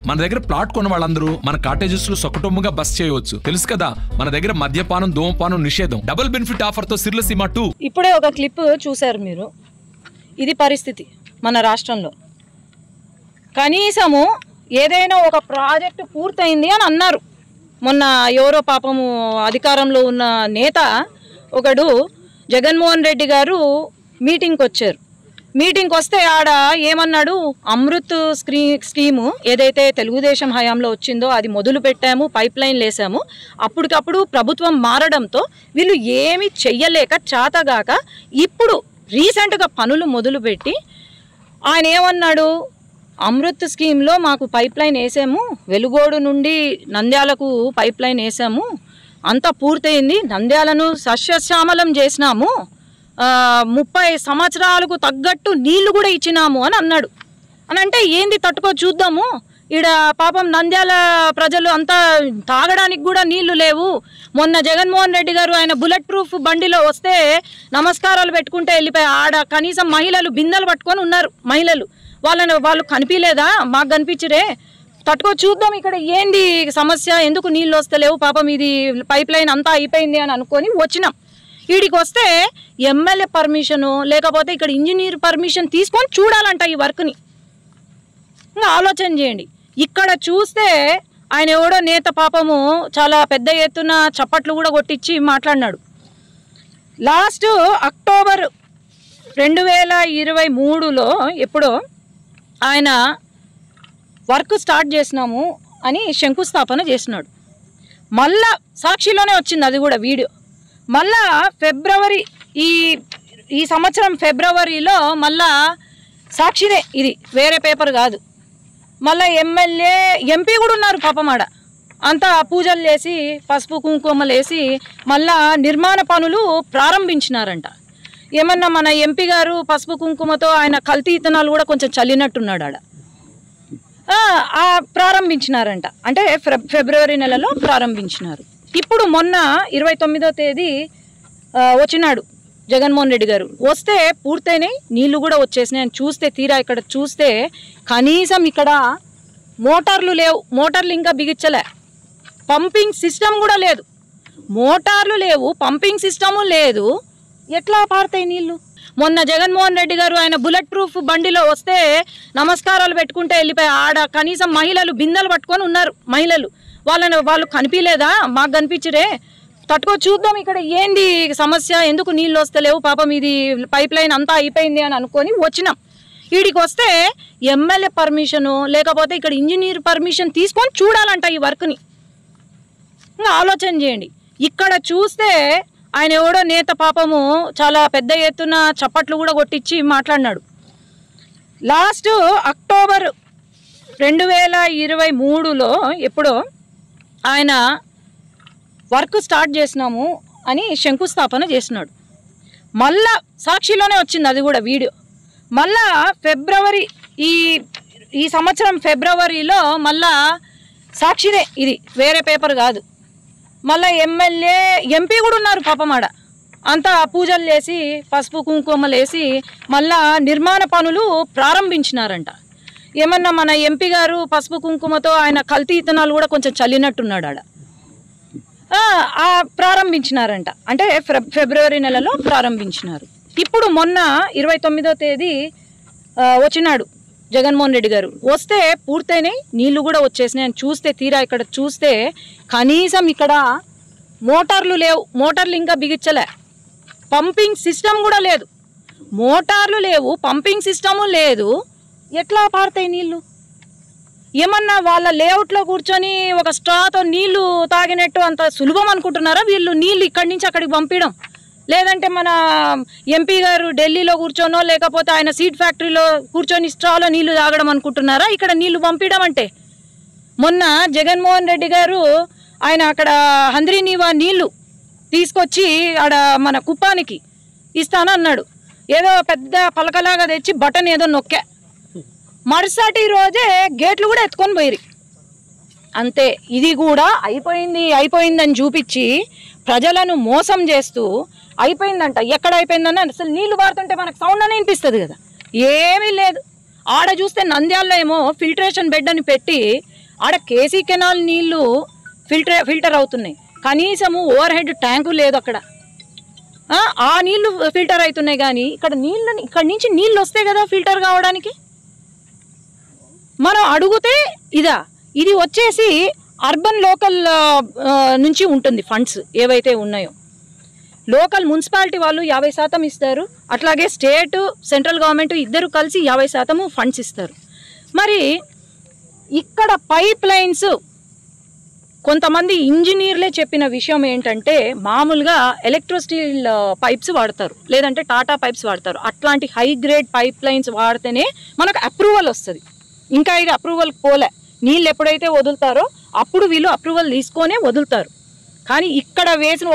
మన దగ్గర ప్లాట్ కొన్న వాళ్ళందరూ మన కాటేజెస్ లో సొకటొమ్ముగా బస్ చేయవచ్చు. తెలుసు కదా, మన దగ్గర మద్యపానం ధూమపానం నిషేధం. డబుల్ బెనిఫిట్ ఆఫర్ తో సిర్లసీమ 2. ఇప్పుడే ఒక క్లిప్ చూశారు మీరు. ఇది పరిస్థితి మన రాష్ట్రంలో. కనీసము ఏదైనా ఒక ప్రాజెక్టు పూర్తయింది అని అన్నారు. మొన్న ఎవరో పాపము అధికారంలో ఉన్న నేత ఒకడు జగన్మోహన్ రెడ్డి గారు మీటింగ్కి వచ్చారు. మీటింగ్కి వస్తే ఆడ ఏమన్నాడు, అమృత్ స్కీము ఏదైతే తెలుగుదేశం హయాంలో వచ్చిందో అది మొదలు పెట్టాము, పైప్ లైన్లు వేసాము. అప్పటికప్పుడు ప్రభుత్వం మారడంతో వీళ్ళు ఏమి చెయ్యలేక చేతగాక ఇప్పుడు రీసెంట్గా పనులు మొదలుపెట్టి ఆయన ఏమన్నాడు, అమృత్ స్కీమ్లో మాకు పైప్ లైన్ వేసాము, వెలుగోడు నుండి నంద్యాలకు పైప్ లైన్ వేసాము, అంతా పూర్తయింది, నంద్యాలను సస్యశ్యామలం చేసినాము, 30 సంవత్సరాలకు తగ్గట్టు నీళ్లు కూడా ఇచ్చినాము అని అన్నాడు. అని అంటే ఏంది తట్టుకో చూద్దాము, ఈడ పాపం నంద్యాల ప్రజలు అంతా తాగడానికి కూడా నీళ్లు లేవు. మొన్న జగన్మోహన్ రెడ్డి గారు ఆయన బుల్లెట్ ప్రూఫ్ బండిలో వస్తే నమస్కారాలు పెట్టుకుంటే వెళ్ళిపోయి ఆడ కనీసం మహిళలు బిందెలు పట్టుకొని ఉన్నారు. మహిళలు వాళ్ళు కనిపించలేదా, మాకు కనిపించరే, తట్టుకో చూద్దాం ఇక్కడ ఏంది సమస్య, ఎందుకు నీళ్ళు వస్తలేవు, పాపం ఇది పైప్ లైన్ అంతా అయిపోయింది అని అనుకొని వచ్చినాం. వీడికి వస్తే ఎమ్మెల్యే పర్మిషను లేకపోతే ఇక్కడ ఇంజనీర్ పర్మిషన్ తీసుకొని చూడాలంట ఈ వర్క్ని. ఇంకా ఆలోచన చేయండి. ఇక్కడ చూస్తే ఆయన ఎవడో నేత పాపము చాలా పెద్ద ఎత్తున చప్పట్లు కూడా కొట్టించి మాట్లాడినాడు. లాస్ట్ అక్టోబర్ 2023లో ఎప్పుడో ఆయన వర్క్ స్టార్ట్ చేసినాము అని శంకుస్థాపన చేసినాడు. మళ్ళా సాక్షిలోనే వచ్చింది అది కూడా వీడియో. మళ్ళా ఫిబ్రవరి ఈ సంవత్సరం ఫిబ్రవరిలో మళ్ళా సాక్షిదే, ఇది వేరే పేపర్ కాదు. మళ్ళీ ఎంపీ కూడా ఉన్నారు పాపం ఆడ. అంతా పూజలు చేసి పసుపు కుంకుమలు వేసి మళ్ళా నిర్మాణ పనులు ప్రారంభించినారంట. ఏమన్నా మన ఎంపీ గారు పసుపు కుంకుమతో ఆయన కల్తీ ఇత్తనాలు కూడా కొంచెం చల్లినట్టున్నాడు ఆడ. ప్రారంభించినారంట, అంటే ఫిబ్రవరి నెలలో ప్రారంభించినారు. ఇప్పుడు మొన్న 29వ తేదీ వచ్చినాడు జగన్మోహన్ రెడ్డి గారు. వస్తే పూర్తయినాయి, నీళ్లు కూడా వచ్చేసినాయి అని చూస్తే తీరా ఇక్కడ చూస్తే కనీసం ఇక్కడ మోటార్లు లేవు, మోటార్లు ఇంకా బిగించలే, పంపింగ్ సిస్టమ్ కూడా లేదు, మోటార్లు లేవు, పంపింగ్ సిస్టము లేదు, ఎట్లా పారుతాయి నీళ్లు? మొన్న జగన్మోహన్ రెడ్డి గారు ఆయన బుల్లెట్ ప్రూఫ్ బండిలో వస్తే నమస్కారాలు పెట్టుకుంటే వెళ్ళిపోయి ఆడ కనీసం మహిళలు బిందెలు పట్టుకొని ఉన్నారు. మహిళలు వాళ్ళు కనిపించలేదా, మాకు కనిపించరే, తట్టుకో చూద్దాం ఇక్కడ ఏంది సమస్య, ఎందుకు నీళ్ళు వస్తలేవు, పాపం ఇది పైప్ లైన్ అంతా అయిపోయింది అని అనుకొని వచ్చినాం. వీడికి వస్తే ఎమ్మెల్యే పర్మిషను లేకపోతే ఇక్కడ ఇంజనీర్ పర్మిషన్ తీసుకొని చూడాలంట ఈ వర్క్ని. ఇంకా ఆలోచన చేయండి. ఇక్కడ చూస్తే ఆయన ఎవడో నేత పాపము చాలా పెద్ద ఎత్తున చప్పట్లు కూడా కొట్టించి మాట్లాడినాడు. లాస్ట్ అక్టోబర్ 2023లో ఎప్పుడో ఆయన వర్క్ స్టార్ట్ చేసినాము అని శంకుస్థాపన చేసినాడు. మళ్ళా సాక్షిలోనే వచ్చింది అది కూడా వీడియో. మళ్ళా ఫిబ్రవరి ఈ సంవత్సరం ఫిబ్రవరిలో మళ్ళా సాక్షిదే, ఇది వేరే పేపర్ కాదు. మళ్ళీ ఎంపీ కూడా ఉన్నారు పాపం ఆడ. అంతా పూజలు చేసి పసుపు కుంకుమలు వేసి మళ్ళా నిర్మాణ పనులు ప్రారంభించినారంట. ఏమన్నా మన ఎంపీ గారు పసుపు కుంకుమతో ఆయన కల్తీ ఇత్తనాలు కూడా కొంచెం చల్లినట్టున్నాడు ఆడ. ప్రారంభించినారంట, అంటే ఫిబ్రవరి నెలలో ప్రారంభించినారు. ఇప్పుడు మొన్న 29వ తేదీ వచ్చినాడు జగన్మోహన్ రెడ్డి గారు. వస్తే పూర్తయినాయి, నీళ్లు కూడా వచ్చేసినాయి అని చూస్తే తీరా ఇక్కడ చూస్తే కనీసం ఇక్కడ మోటార్లు లేవు, మోటార్లు ఇంకా బిగించలే, పంపింగ్ సిస్టమ్ కూడా లేదు, మోటార్లు లేవు, పంపింగ్ సిస్టము లేదు, ఎట్లా పారుతాయి నీళ్లు? ఏమన్నా వాళ్ళ లేఅవుట్లో కూర్చొని ఒక స్ట్రాతో నీళ్లు తాగినట్టు అంత సులభం అనుకుంటున్నారా వీళ్ళు? నీళ్ళు ఇక్కడి నుంచి అక్కడికి పంపించడం, లేదంటే మన ఎంపీ గారు ఢిల్లీలో కూర్చొనో లేకపోతే ఆయన సీడ్ ఫ్యాక్టరీలో కూర్చొని స్ట్రాలో నీళ్లు తాగడం అనుకుంటున్నారా ఇక్కడ నీళ్లు పంపించడం అంటే? మొన్న జగన్మోహన్ రెడ్డి గారు ఆయన అక్కడ హంద్రీనీవా నీళ్లు తీసుకొచ్చి ఆడ మన కుప్పానికి ఇస్తానన్నాడు. ఏదో పెద్ద పలకలాగా తెచ్చి బటన్ ఏదో నొక్కా, మరుసటి రోజే గేట్లు కూడా ఎత్తుకొని పోయిరి. అంతే, ఇది కూడా అయిపోయిందని చూపించి ప్రజలను మోసం చేస్తూ అయిపోయిందంట. ఎక్కడ అయిపోయిందని అసలు నీళ్లు పారుతుంటే మనకు సౌండ్ అని వినిపిస్తుంది కదా, ఏమీ లేదు. ఆడ చూస్తే నంద్యాలలో ఏమో ఫిల్టరేషన్ బెడ్ అని పెట్టి ఆడ కేసీ కెనాల్ నీళ్లు ఫిల్టర్ అవుతున్నాయి, కనీసము ఓవర్ హెడ్ ట్యాంకు లేదు అక్కడ. ఆ నీళ్లు ఫిల్టర్ అవుతున్నాయి, కానీ ఇక్కడ నుంచి నీళ్ళు వస్తాయి కదా ఫిల్టర్ కావడానికి. మనం అడిగితే ఇది వచ్చేసి అర్బన్ లోకల్ నుంచి ఉంటుంది ఫండ్స్ ఏవైతే ఉన్నాయో. లోకల్ మున్సిపాలిటీ వాళ్ళు 50% ఇస్తారు, అట్లాగే స్టేటు సెంట్రల్ గవర్నమెంట్ ఇద్దరు కలిసి 50% ఫండ్స్ ఇస్తారు. మరి ఇక్కడ పైప్ లైన్స్ కొంతమంది ఇంజనీర్లే చెప్పిన విషయం ఏంటంటే మామూలుగా ఎలక్ట్రోస్టీల్ పైప్స్ వాడతారు, లేదంటే టాటా పైప్స్ వాడతారు. అట్లాంటి హై గ్రేడ్ పైప్ లైన్స్ వాడితేనే మనకు అప్రూవల్ వస్తుంది. ఇంకా ఇది అప్రూవల్ పోలే, నీళ్ళు ఎప్పుడైతే వదులుతారో అప్పుడు వీళ్ళు అప్రూవల్ తీసుకొనే వదులుతారు. కానీ ఇక్కడ వేసిన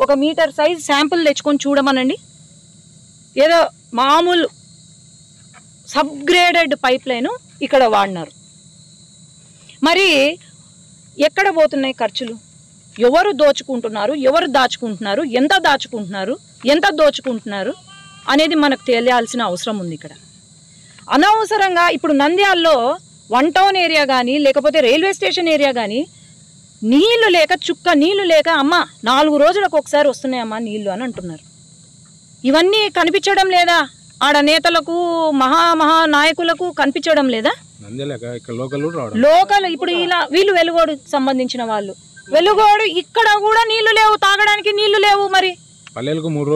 ఒక మీటర్ సైజ్ శాంపుల్ తెచ్చుకొని చూడమనండి, ఏదో మామూలు సబ్గ్రేడెడ్ పైప్ లైన్ ఇక్కడ వాడినారు. మరి ఎక్కడ పోతున్నాయి ఖర్చులు? ఎవరు దోచుకుంటున్నారు, ఎవరు దాచుకుంటున్నారు, ఎంత దోచుకుంటున్నారు అనేది మనకు తెలియాల్సిన అవసరం ఉంది. ఇక్కడ అనవసరంగా ఇప్పుడు నంద్యాలలో 1 టౌన్ ఏరియా కానీ లేకపోతే రైల్వే స్టేషన్ ఏరియా కానీ నీళ్లు లేక చుక్క నీళ్లు లేక అమ్మ 4 రోజులకు ఒకసారి వస్తున్నాయమ్మా నీళ్లు అని అంటున్నారు. ఇవన్నీ కనిపించడం లేదా? ఆడ నేతలకు మహా నాయకులకు కనిపించడం లేదా? లోకల్ ఇప్పుడు ఇలా వీళ్ళు వెలుగోడు సంబంధించిన వాళ్ళు, వెలుగోడు ఇక్కడ కూడా నీళ్లు లేవు, తాగడానికి నీళ్లు లేవు. మరి 3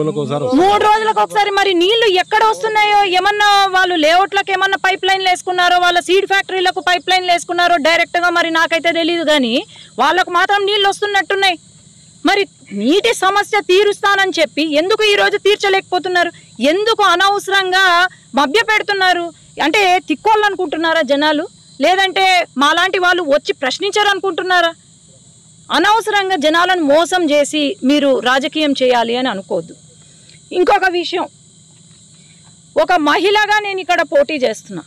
రోజులకు ఒకసారి మరి నీళ్లు ఎక్కడ వస్తున్నాయో? ఏమన్నా వాళ్ళు లేఅవుట్లకు ఏమన్నా పైప్ లైన్లు వేసుకున్నారో, వాళ్ళ సీడ్ ఫ్యాక్టరీలకు పైప్ లైన్లు వేసుకున్నారో డైరెక్ట్గా మరి నాకైతే తెలియదు. కానీ వాళ్ళకు మాత్రం నీళ్ళు వస్తున్నట్టున్నాయి. మరి నీటి సమస్య తీరుస్తానని చెప్పి ఎందుకు ఈరోజు తీర్చలేకపోతున్నారు? ఎందుకు అనవసరంగా మభ్య పెడుతున్నారు? అంటే తిక్కోళ్ళు అనుకుంటున్నారా జనాలు? లేదంటే మాలాంటి వాళ్ళు వచ్చి ప్రశ్నించారు అనుకుంటున్నారా? అనవసరంగా జనాలను మోసం చేసి మీరు రాజకీయం చేయాలి అని అనుకోవద్దు. ఇంకొక విషయం, ఒక మహిళగా నేను ఇక్కడ పోటీ చేస్తున్నా.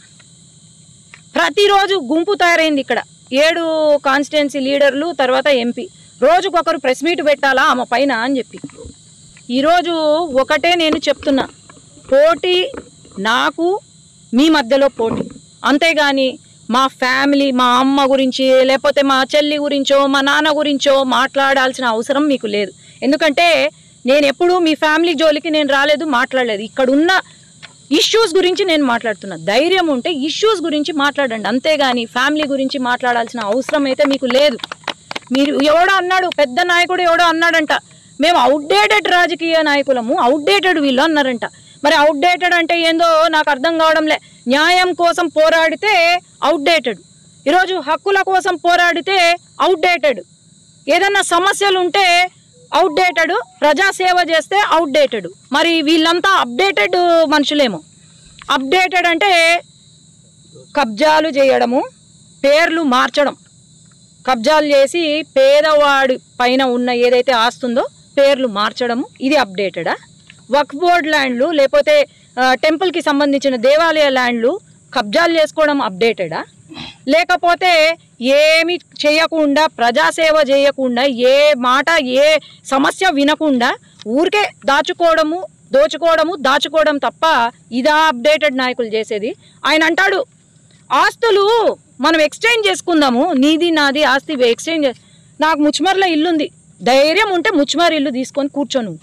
ప్రతిరోజు గుంపు తయారైంది ఇక్కడ, 7 కాన్స్టిట్యున్సీ లీడర్లు, తర్వాత ఎంపీ. రోజుకొకరు ప్రెస్ మీట్ పెట్టాలా ఆమె పైన అని చెప్పి. ఈరోజు ఒకటే నేను చెప్తున్నా, పోటీ నాకు మీ మధ్యలో పోటీ, అంతేగాని మా ఫ్యామిలీ, మా అమ్మ గురించి లేకపోతే మా చెల్లి గురించో మా నాన్న గురించో మాట్లాడాల్సిన అవసరం మీకు లేదు. ఎందుకంటే నేను ఎప్పుడూ మీ ఫ్యామిలీ జోలికి నేను రాలేదు, మాట్లాడలేదు. ఇక్కడ ఉన్న ఇష్యూస్ గురించి నేను మాట్లాడుతున్నా. ధైర్యం ఉంటే ఇష్యూస్ గురించి మాట్లాడండి, అంతేగాని ఫ్యామిలీ గురించి మాట్లాడాల్సిన అవసరం అయితే మీకు లేదు. మీరు ఎవడో అన్నాడు, పెద్ద నాయకుడు ఎవడో అన్నాడంట, మేము అవుట్డేటెడ్ రాజకీయ నాయకులము, అవుట్డేటెడ్ వీళ్ళు అన్నారంట. మరి అవుట్డేటెడ్ అంటే ఏందో నాకు అర్థం కావడంలే. న్యాయం కోసం పోరాడితే అవుట్డేటెడ్, ఈరోజు హక్కుల కోసం పోరాడితే అవుట్డేటెడ్, ఏదన్నా సమస్యలు ఉంటే అవుట్డేటెడ్, ప్రజాసేవ చేస్తే అవుట్డేటెడ్. మరి వీళ్ళంతా అప్డేటెడ్ మనుషులేమో. అప్డేటెడ్ అంటే కబ్జాలు చేయడము, పేర్లు మార్చడం, కబ్జాలు చేసి పేదవాడి పైన ఉన్న ఏదైతే ఆస్తుందో పేర్లు మార్చడము, ఇది అప్డేటెడా? వక్ఫ్ బోర్డ్ ల్యాండ్లు లేకపోతే టెంపుల్కి సంబంధించిన దేవాలయ ల్యాండ్లు కబ్జాలు చేసుకోవడం అప్డేటెడా? లేకపోతే ఏమి చేయకుండా, ప్రజాసేవ చేయకుండా, ఏ మాట ఏ సమస్య వినకుండా ఊరికే దాచుకోవడం తప్ప ఇదా అప్డేటెడ్ నాయకులు చేసేది? ఆయన అంటాడు ఆస్తులు మనం ఎక్స్చేంజ్ చేసుకుందాము, నీది నాది ఆస్తి ఎక్స్చేంజ్. నాకు ముచ్మర్లో ఇల్లుంది, ధైర్యం ఉంటే ముచ్మర్ ఇల్లు తీసుకొని కూర్చోను.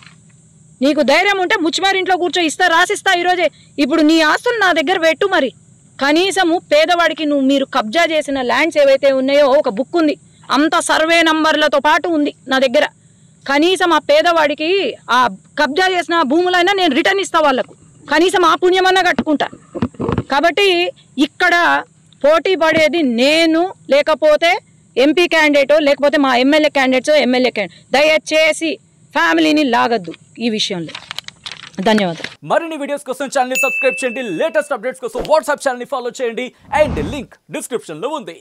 నీకు ధైర్యం ఉంటే ముచ్మర్ ఇంట్లో కూర్చో, రాసిస్తా ఈరోజే. ఇప్పుడు నీ ఆస్తులు నా దగ్గర పెట్టు. మరి కనీసము పేదవాడికి మీరు కబ్జా చేసిన ల్యాండ్స్ ఏవైతే ఉన్నాయో ఒక బుక్ ఉంది, అంత సర్వే నంబర్లతో పాటు ఉంది నా దగ్గర. కనీసం ఆ పేదవాడికి ఆ కబ్జా చేసిన భూములైనా నేను రిటర్న్ ఇస్తా వాళ్ళకు, కనీసం ఆ పుణ్యమన్నా కట్టుకుంటా. కాబట్టి ఇక్కడ పోటీ పడేది నేను, లేకపోతే ఎంపీ క్యాండిడేటో, లేకపోతే మా ఎమ్మెల్యే క్యాండిడేట్. దయచేసి ఫ్యామిలీని లాగద్దు ఈ విషయంలో. ధన్యవాదాలు. మరిన్ని వీడియోస్ కోసం ఛానల్ ని సబ్స్క్రైబ్ చేయండి, లేటెస్ట్ అప్డేట్స్ కోసం వాట్సాప్ ఛానల్ ని ఫాలో చేయండి, అండ్ లింక్ డిస్క్రిప్షన్ లో ఉంది.